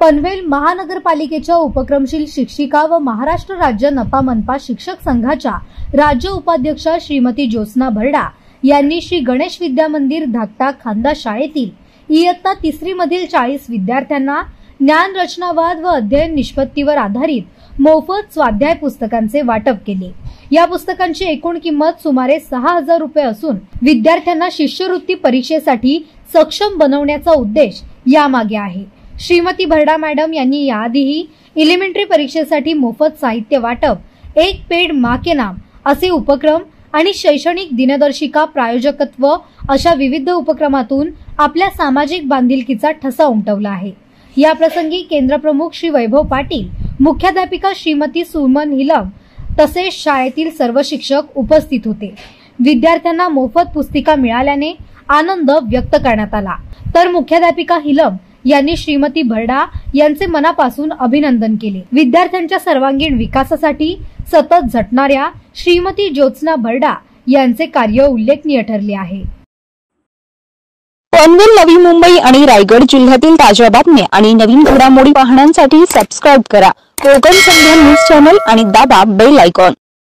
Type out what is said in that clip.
पनवेल महानगरपालिकेच्या उपक्रमशील शिक्षिका व महाराष्ट्र राज्य नपा मनपा शिक्षक संघाच्या राज्य उपाध्यक्षा श्रीमती ज्योत्स्ना भरडा यांनी श्री गणेश विद्या मंदिर धाकटा खांदा शाळेतील इयत्ता 3री मधील 40 विद्यार्थ्यांना ज्ञान रचनावाद व अध्ययन निष्पत्तीवर आधारित मोफत स्वाध्याय पुस्तकांचे वाटप केले। या पुस्तकांची एकूण किंमत सुमारे 6000 रुपये असून विद्यार्थ्यांना शिष्यवृत्ती परीक्षेसाठी सक्षम बनवण्याचा उद्देश यामागे आहे। श्रीमती भरडा मॅडम यांनी याआधीही एलिमेंटरी परीक्षेसाठी मोफत साहित्य वाटप, एक पेड माँ के नाम असे उपक्रम आणि शैक्षणिक दिनदर्शिका प्रायोजकत्व अशा विविध उपक्रमातून आपल्या सामाजिक बांधिलकीचा ठसा उमटवला आहे। या प्रसंगी केंद्र प्रमुख श्री वैभव पाटील, मुख्याध्यापिका श्रीमती सुमन हिलम तसेच शाळेतील सर्व शिक्षक उपस्थित होते। विद्यार्थ्यांना मोफत पुस्तिका मिळाल्याने आनंद व्यक्त करण्यात आला, तर मुख्याध्यापिका हिलम यांनी श्रीमती भरडा यांचे मनापासून अभिनंदन केले। विद्यार्थ्यांच्या सर्वांगीण विकासासाठी सतत झटणाऱ्या श्रीमती ज्योत्स्ना भरडा यांचे कार्य उल्लेखनीय ठरले आहे। पनवेल, नवी मुंबई आणि रायगड जिल्ह्यातील ताज्या बातम्या आणि नवीन घडामोडी पाहण्यासाठी सबस्क्राइब करा कोकण संध्या न्यूज चॅनल आणि दाबा बेल आयकॉन।